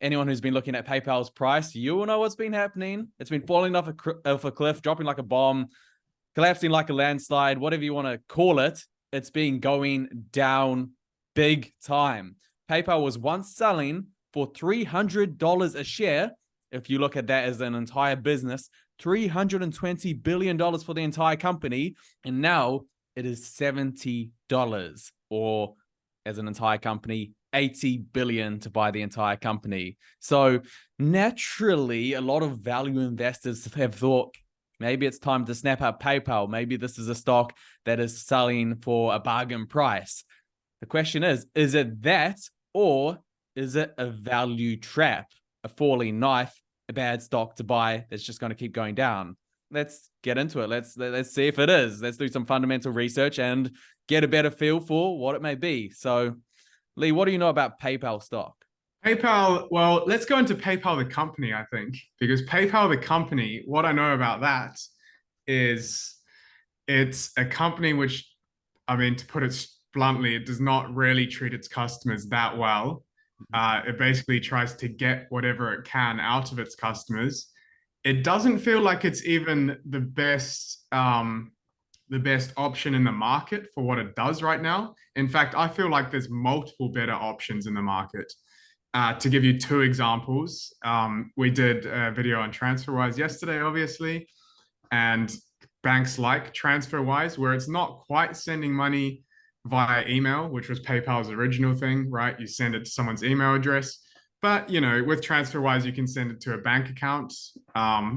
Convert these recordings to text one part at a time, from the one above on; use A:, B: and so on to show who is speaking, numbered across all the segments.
A: anyone who's been looking at PayPal's price, you will know what's been happening. It's been falling off a cliff, dropping like a bomb, collapsing like a landslide, whatever you want to call it. It's been going down big time. PayPal was once selling for $300 a share. If you look at that as an entire business, $320 billion for the entire company. And now it is $70, or as an entire company, $80 billion to buy the entire company. So naturally, a lot of value investors have thought, maybe it's time to snap up PayPal. Maybe this is a stock that is selling for a bargain price. The question is it that, or is it a value trap, a falling knife, a bad stock to buy that's just going to keep going down? Let's get into it. Let's see if it is. Let's do some fundamental research and get a better feel for what it may be. So, Lee, what do you know about PayPal stock?
B: PayPal, well, let's go into PayPal, the company, I think, because PayPal, the company, what I know about that is it's a company which, I mean, to put it bluntly, it does not really treat its customers that well. It basically tries to get whatever it can out of its customers. It doesn't feel like it's even the best option in the market for what it does right now. In fact, I feel like there's multiple better options in the market. To give you two examples, we did a video on TransferWise yesterday, obviously, and banks like TransferWise, where it's not quite sending money via email, which was PayPal's original thing, right? You send it to someone's email address. But, you know, with TransferWise, you can send it to a bank account,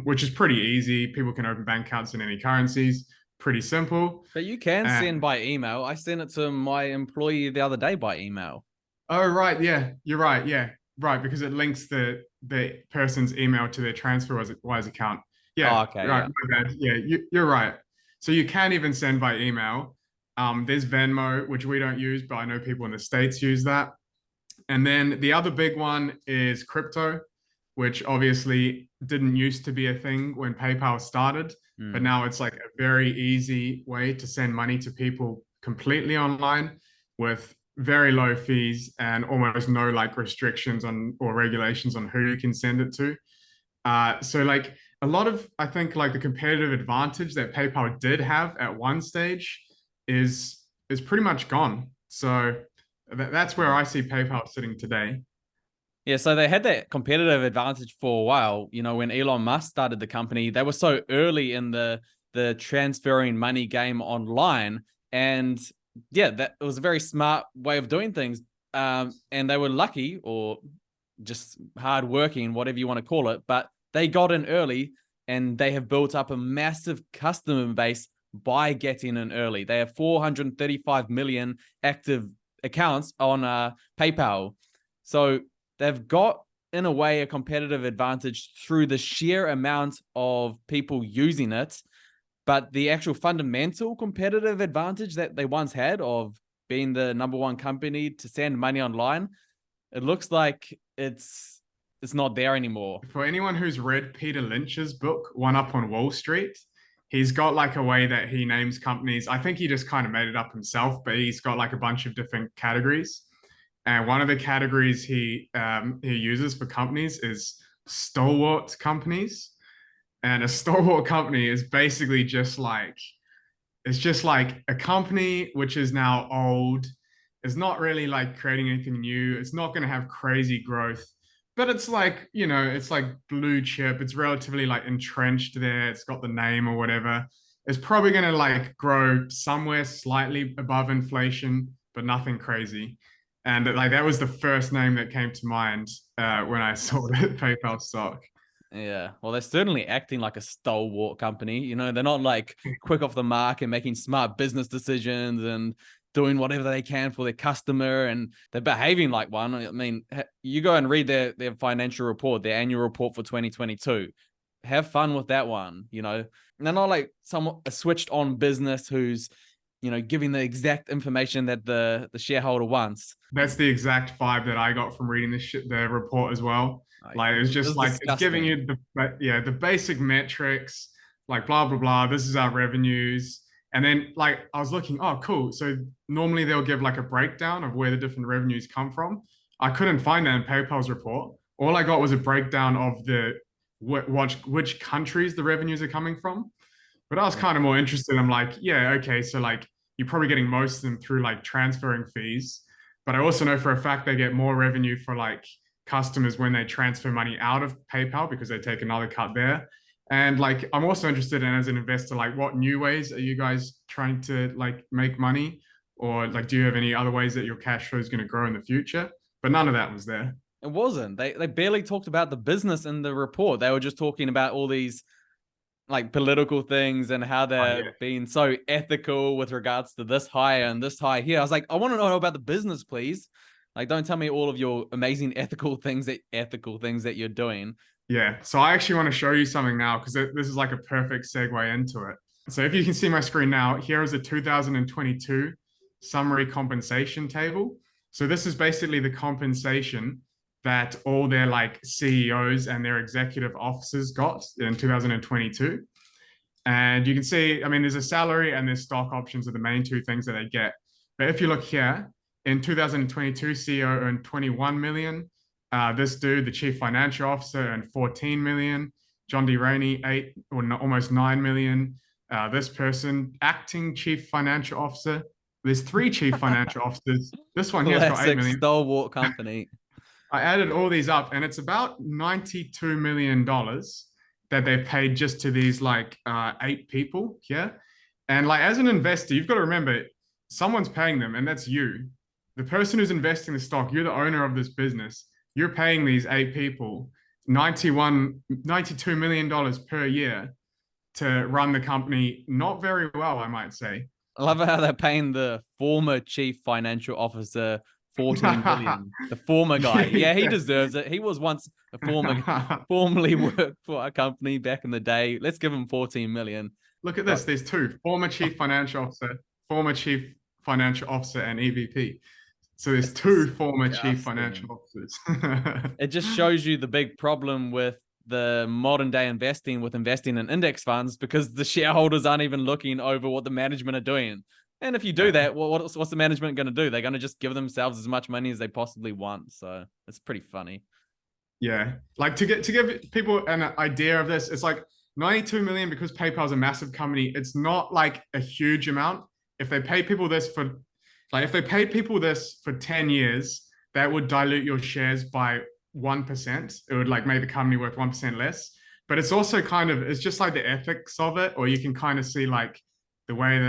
B: which is pretty easy. People can open bank accounts in any currencies. Pretty simple.
A: But you can send by email. I sent it to my employee the other day by email.
B: Oh, right. Yeah, you're right. Yeah, right. Because it links the person's email to their TransferWise account. Yeah,
A: Oh, okay,
B: right.
A: yeah.
B: My bad. Yeah, you're right. So you can even send by email. There's Venmo, which we don't use, but I know people in the States use that. And then the other big one is crypto, which obviously didn't used to be a thing when PayPal started, but now it's like a very easy way to send money to people completely online with very low fees and almost no like restrictions on or regulations on who you can send it to. So like a lot of, I think like the competitive advantage that PayPal did have at one stage is pretty much gone. So that's where I see PayPal sitting today.
A: Yeah, so they had that competitive advantage for a while. You know, when Elon Musk started the company, they were so early in the transferring money game online. And yeah, that it was a very smart way of doing things. And they were lucky or just hardworking, whatever you want to call it, but they got in early and they have built up a massive customer base by getting in early. They have 435 million active accounts on PayPal. So they've got, in a way, a competitive advantage through the sheer amount of people using it. But the actual fundamental competitive advantage that they once had of being the number one company to send money online, it looks like it's not there anymore.
B: For anyone who's read Peter Lynch's book, One Up on Wall Street, he's got like a way that he names companies. I think he just kind of made it up himself, but he's got like a bunch of different categories. And one of the categories he uses for companies is stalwart companies. And a stalwart company is basically just like it's just like a company which is now old. It's not really like creating anything new. It's not going to have crazy growth, but it's like, you know, it's like blue chip. It's relatively like entrenched there. It's got the name or whatever. It's probably going to like grow somewhere slightly above inflation, but nothing crazy. And like that was the first name that came to mind when I saw the PayPal stock.
A: Yeah, well, they're certainly acting like a stalwart company. You know, they're not like quick off the mark and making smart business decisions and doing whatever they can for their customer, and they're behaving like one. I mean, you go and read their financial report, their annual report for 2022. Have fun with that one, you know. And they're not like a switched on business who's, you know, giving the exact information that the shareholder wants.
B: That's the exact vibe that I got from reading the report as well. Like it was just like it's giving you the basic metrics, like blah blah blah. This is our revenues, and then like I was looking, oh cool. So normally they'll give like a breakdown of where the different revenues come from. I couldn't find that in PayPal's report. All I got was a breakdown of the which countries the revenues are coming from. But I was
A: Yeah.
B: kind of more interested. I'm like, yeah, okay, so like you're probably getting most of them through like transferring fees. But I also know for a fact they get more revenue for like customers when they transfer money out of PayPal because they take another cut there. And like I'm also interested in as an investor, like what new ways are you guys trying to like make money? Or like do you have any other ways that your cash flow is going to grow in the future? But none of that was there.
A: It wasn't. They barely talked about the business in the report. They were just talking about all these like political things and how
B: Oh
A: they're
B: yeah.
A: being so ethical with regards to this hire and this hire here. I was like, I want to know about the business, please. Like, don't tell me all of your amazing ethical things that you're doing.
B: Yeah, so I actually want to show you something now because this is like a perfect segue into it. So if you can see my screen now, here is a 2022 summary compensation table. So this is basically the compensation that all their like CEOs and their executive officers got in 2022. And you can see, I mean, there's a salary and there's stock options are the main two things that they get. But if you look here, in 2022, CEO earned 21 million. This dude, the chief financial officer, earned 14 million. John D. Rainey, almost 9 million. This person, acting chief financial officer. There's three chief financial officers. This one here's got 8
A: Classic
B: million.
A: stalwart company.
B: I added all these up, and it's about $92 million that they've paid just to these like 8 people here. And like as an investor, you've got to remember someone's paying them, and that's you. The person who's investing the stock, you're the owner of this business. You're paying these 8 people $92 million per year to run the company not very well, I might say.
A: I love how they're paying the former chief financial officer 14 million. The former guy. Yeah, he
B: Yeah.
A: deserves it. He was once a formerly worked for a company back in the day. Let's give him 14 million.
B: Look at this.
A: But
B: There's two: former chief financial officer, former chief financial officer, and EVP. So there's
A: it's
B: two former chief
A: disgusting.
B: financial officers.
A: It just shows you the big problem with the modern day investing in index funds because the shareholders aren't even looking over what the management are doing. And if you do
B: Yeah.
A: that, what's the management going to do? They're going to just give themselves as much money as they possibly want. So it's pretty funny.
B: Yeah. Like to give people an idea of this, it's like 92 million because PayPal's a massive company. It's not like a huge amount. If they pay people this for like if they paid people this for 10 years, that would dilute your shares by 1%. It would like make the company worth 1% less. But it's also kind of it's just like the ethics of it, or you can kind of see like the way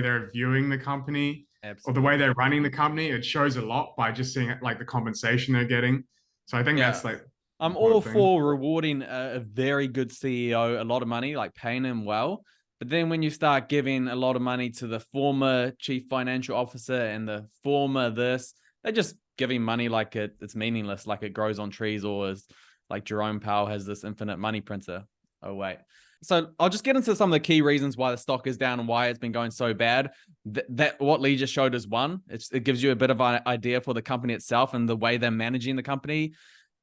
B: they're viewing the company or the way
A: Absolutely.
B: they're running the company. It shows a lot by just seeing like the compensation they're getting. So I think
A: Yeah.
B: that's like
A: I'm all
B: important thing.
A: for rewarding a very good CEO a lot of money, like paying him well. But then when you start giving a lot of money to the former chief financial officer and the former this, they're just giving money like it's meaningless, like it grows on trees, or is like Jerome Powell has this infinite money printer. Oh, wait. So I'll just get into some of the key reasons why the stock is down and why it's been going so bad. That what Lee just showed is one. It gives you a bit of an idea for the company itself and the way they're managing the company.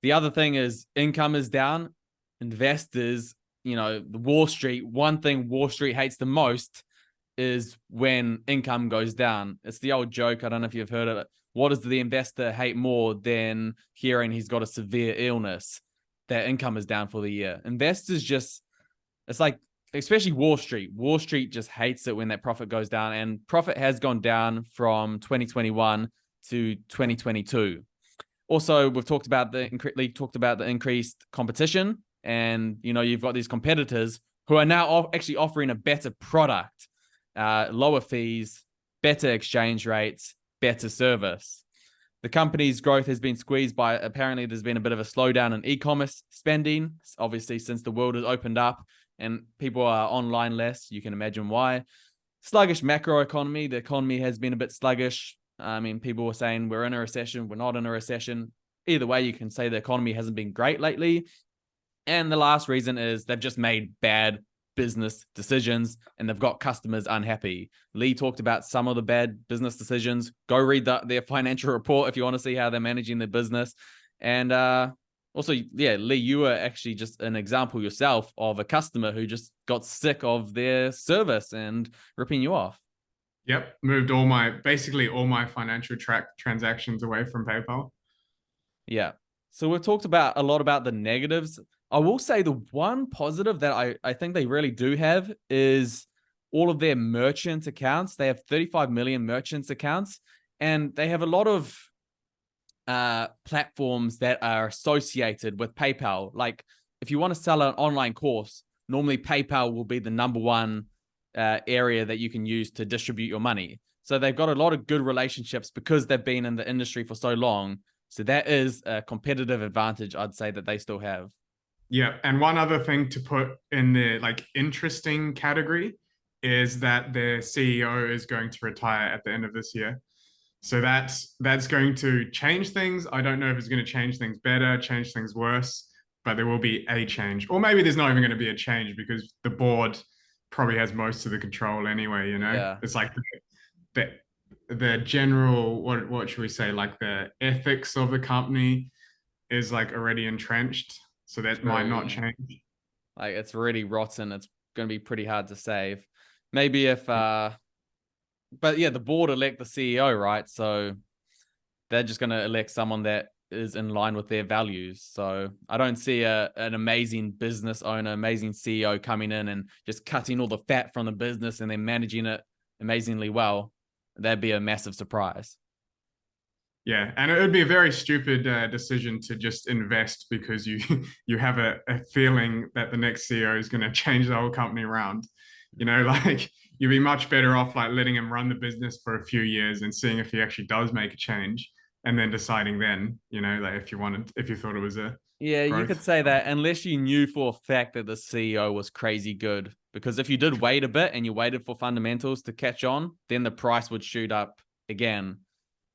A: The other thing is income is down. Investors, the Wall Street, one thing Wall Street hates the most is when income goes down. It's the old joke. I don't know if you've heard of it. What does the investor hate more than hearing he's got a severe illness? Their income is down for the year. Investors just, it's like, especially Wall Street. Wall Street just hates it when that profit goes down. And profit has gone down from 2021 to 2022. Also, we've talked about the increased competition, and you've got these competitors who are now actually offering a better product, lower fees, better exchange rates, better service. The company's growth has been squeezed by, apparently there's been a bit of a slowdown in e-commerce spending, obviously since the world has opened up and people are online less. You can imagine why. Sluggish macroeconomy. The economy has been a bit sluggish. I mean, people were saying we're in a recession, we're not in a recession. Either way, you can say the economy hasn't been great lately. And the last reason is they've just made bad business decisions and they've got customers unhappy. Lee talked about some of the bad business decisions. Go read their financial report if you want to see how they're managing their business. And also, yeah, Lee, you were actually just an example yourself of a customer who just got sick of their service and ripping you off.
B: Yep, moved basically all my financial transactions away from PayPal.
A: Yeah. So we've talked about a lot about the negatives. I will say the one positive that I think they really do have is all of their merchant accounts. They have 35 million merchants accounts, and they have a lot of platforms that are associated with PayPal. Like if you want to sell an online course, normally PayPal will be the number one area that you can use to distribute your money. So they've got a lot of good relationships because they've been in the industry for so long. So that is a competitive advantage, I'd say, that they still have.
B: Yeah, and one other thing to put in the like interesting category is that their CEO is going to retire at the end of this year. So that's going to change things. I don't know if it's going to change things better, change things worse, but there will be a change. Or maybe there's not even going to be a change because the board probably has most of the control anyway, you know?
A: Yeah.
B: It's like the the general what should we say, like the ethics of the company is like already entrenched. So that might
A: True,
B: not
A: yeah.
B: change.
A: Like it's really rotten. It's going to be pretty hard to save. Maybe if, but yeah, the board elect the CEO, right? So they're just going to elect someone that is in line with their values. So I don't see an amazing business owner, amazing CEO coming in and just cutting all the fat from the business and then managing it amazingly well. That'd be a massive surprise.
B: Yeah, and it would be a very stupid decision to just invest because you you have a feeling that the next CEO is going to change the whole company around. You know, like you'd be much better off like letting him run the business for a few years and seeing if he actually does make a change, and then deciding then, you know, like if you thought it was a
A: Yeah, you could
B: growth.
A: say that unless you knew for a fact that the CEO was crazy good. Because if you did wait a bit and you waited for fundamentals to catch on, then the price would shoot up again.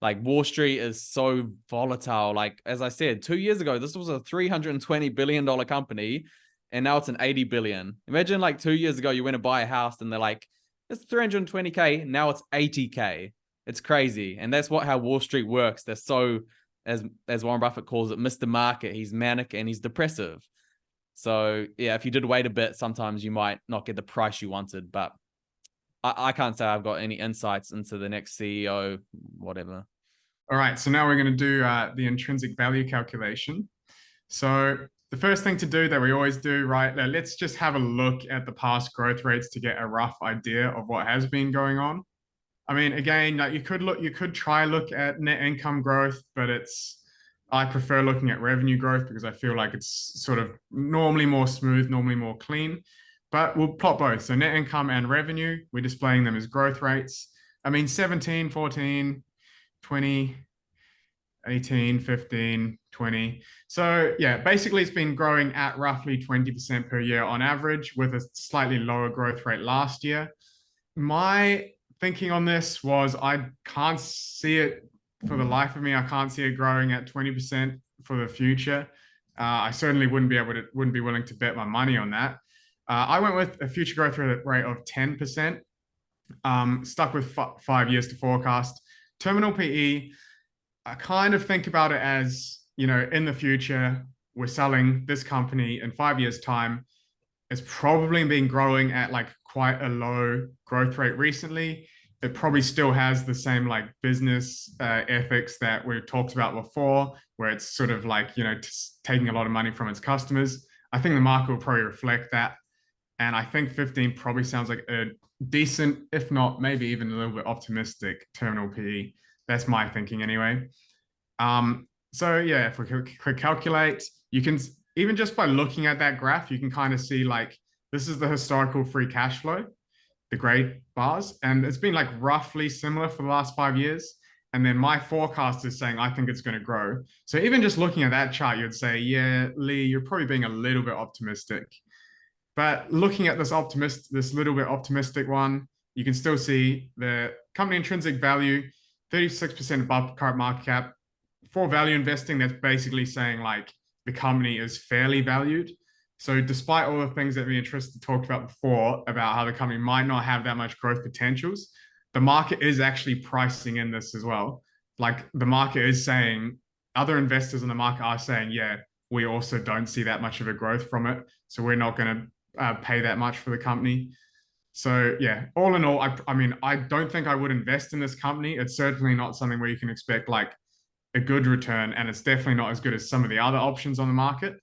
A: Like Wall Street is so volatile. Like, as I said, 2 years ago, this was a $320 billion company, and now it's an 80 billion. Imagine like 2 years ago, you went to buy a house and they're like, it's 320K. Now it's 80K. It's crazy. And that's how Wall Street works. They're so, as Warren Buffett calls it, Mr. Market. He's manic and he's depressive. So yeah, if you did wait a bit, sometimes you might not get the price you wanted, but I can't say I've got any insights into the next CEO, whatever.
B: All right, so now we're going to do the intrinsic value calculation. So the first thing to do that we always do, right, let's just have a look at the past growth rates to get a rough idea of what has been going on. I mean, again, like you could try look at net income growth, but I prefer looking at revenue growth because I feel like it's sort of normally more smooth, normally more clean. But we'll plot both. So net income and revenue, we're displaying them as growth rates. I mean, 17, 14, 20, 18, 15, 20. So yeah, basically it's been growing at roughly 20% per year on average with a slightly lower growth rate last year. My thinking on this was I can't see it for the life of me. I can't see it growing at 20% for the future. I certainly wouldn't be willing to bet my money on that. I went with a future growth rate of 10%. Stuck with 5 years to forecast. Terminal PE, I kind of think about it as, you know, in the future, we're selling this company in 5 years' time. It's probably been growing at like quite a low growth rate recently. It probably still has the same like business ethics that we've talked about before, where it's sort of like, you know, taking a lot of money from its customers. I think the market will probably reflect that. And I think 15 probably sounds like a decent, if not maybe even a little bit optimistic terminal PE. That's my thinking anyway. So yeah, if we could calculate, you can even just by looking at that graph, you can kind of see like this is the historical free cash flow, the gray bars, and it's been like roughly similar for the last 5 years. And then my forecast is saying I think it's going to grow. So even just looking at that chart, you'd say, yeah, Lee, you're probably being a little bit optimistic. But looking at this little bit optimistic one, you can still see the company intrinsic value, 36% above current market cap. For value investing, that's basically saying like the company is fairly valued. So despite all the things that me and Tristan talked about before about how the company might not have that much growth potentials, the market is actually pricing in this as well. Like the market is saying, other investors in the market are saying, yeah, we also don't see that much of a growth from it. So we're not going to pay that much for the company. So yeah, all in all, I mean, I don't think I would invest in this company. It's certainly not something where you can expect like a good return, and it's definitely not as good as some of the other options on the market.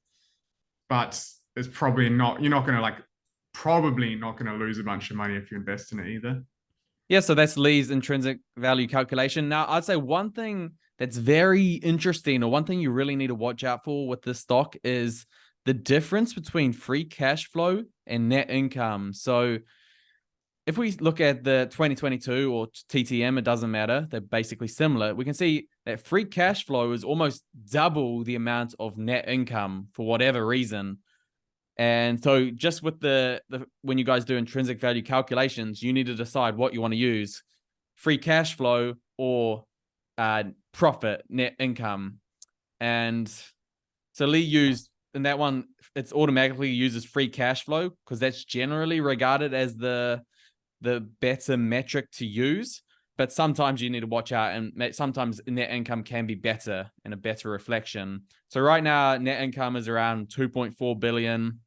B: But it's probably not. You're not going to like probably not going to lose a bunch of money if you invest in it either.
A: Yeah, so that's Lee's intrinsic value calculation. Now, I'd say one thing that's very interesting, or one thing you really need to watch out for with this stock, is the difference between free cash flow and net income. So if we look at the 2022 or TTM, it doesn't matter. They're basically similar. We can see that free cash flow is almost double the amount of net income for whatever reason. And so just with the when you guys do intrinsic value calculations, you need to decide what you want to use: free cash flow or profit, net income. And so Lee used in that one, it's automatically uses free cash flow because that's generally regarded as the better metric to use. But sometimes you need to watch out, and sometimes net income can be better and a better reflection. So right now, net income is around 2.4 billion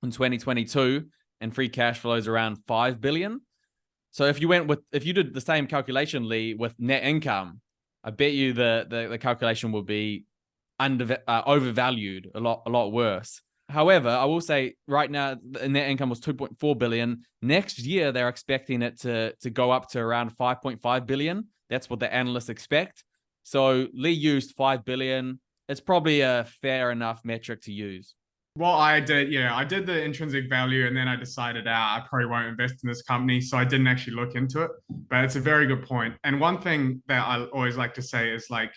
A: in 2022, and free cash flow is around 5 billion. So if you did the same calculation, Lee, with net income, I bet you the calculation will be overvalued a lot worse. However, I will say right now the net income was 2.4 billion. Next year, they're expecting it to go up to around 5.5 billion. That's what the analysts expect. So Lee used 5 billion. It's probably a fair enough metric to use.
B: Well, I did the intrinsic value, and then I decided, I probably won't invest in this company, so I didn't actually look into it. But it's a very good point. And one thing that I always like to say is like,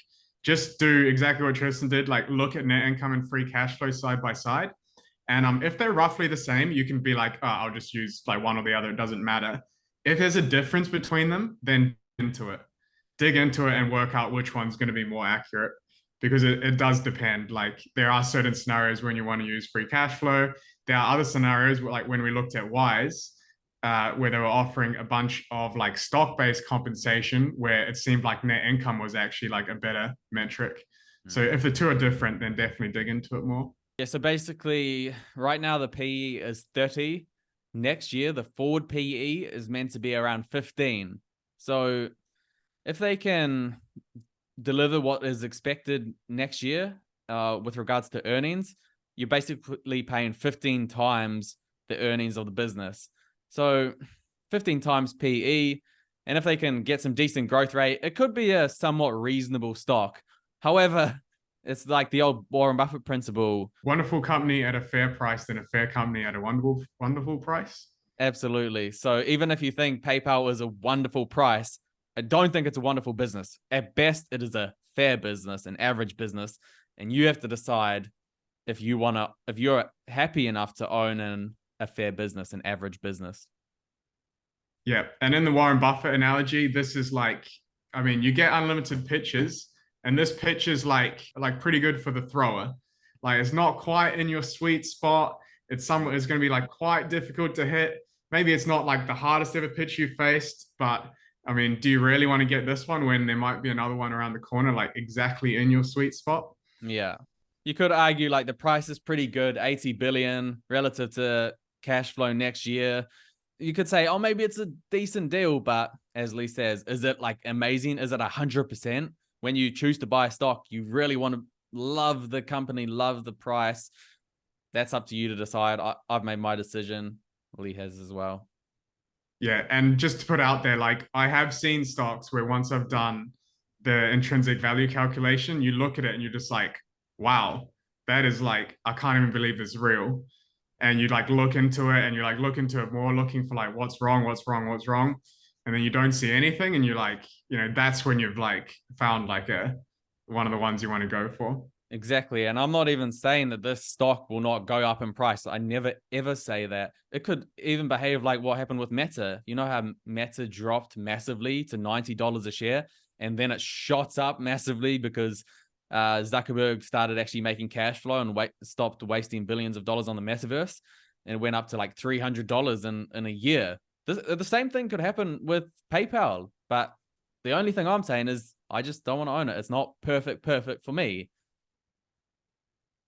B: just do exactly what Tristan did. Like, look at net income and free cash flow side by side. And if they're roughly the same, you can be like, oh, I'll just use like one or the other. It doesn't matter. If there's a difference between them, then dig into it and work out which one's going to be more accurate, because it does depend. Like, there are certain scenarios when you want to use free cash flow. There are other scenarios where, like when we looked at Wise, where they were offering a bunch of like stock-based compensation, where it seemed like net income was actually like a better metric. So if the two are different, then definitely dig into it more.
A: Yeah, so basically, right now the PE is 30. Next year, the forward PE is meant to be around 15. So if they can deliver what is expected next year with regards to earnings, you're basically paying 15 times the earnings of the business. So 15 times PE. And if they can get some decent growth rate, it could be a somewhat reasonable stock. However, it's like the old Warren Buffett principle.
B: Wonderful company at a fair price than a fair company at a wonderful price.
A: Absolutely. So even if you think PayPal is a wonderful price, I don't think it's a wonderful business. At best, it is a fair business, an average business. And you have to decide if you're happy enough to own a fair business, an average business.
B: Yeah. And in the Warren Buffett analogy, this is like, I mean, you get unlimited pitches, and this pitch is like pretty good for the thrower. Like, it's not quite in your sweet spot. It's going to be like quite difficult to hit. Maybe it's not like the hardest ever pitch you faced, but I mean, do you really want to get this one when there might be another one around the corner, like exactly in your sweet spot?
A: Yeah. You could argue like the price is pretty good, 80 billion relative to cash flow next year. You could say, oh, maybe it's a decent deal, but as Lee says, is it like amazing? Is it 100%? When you choose to buy a stock, you really want to love the company, love the price. That's up to you to decide. I've made my decision. Lee has as well.
B: Yeah, and just to put out there, like, I have seen stocks where once I've done the intrinsic value calculation, you look at it and you're just like, wow, that is like, I can't even believe it's real. And you like look into it and you like look into it more, looking for like what's wrong. And then you don't see anything, and you're like, that's when you've like found like one of the ones you want to go for.
A: Exactly. And I'm not even saying that this stock will not go up in price. I never, ever say that. It could even behave like what happened with Meta. You know how Meta dropped massively to $90 a share, and then it shot up massively because Zuckerberg started actually making cash flow and stopped wasting billions of dollars on the metaverse, and it went up to like $300 in a year. The same thing could happen with PayPal, but the only thing I'm saying is I just don't want to own it. It's not perfect for me.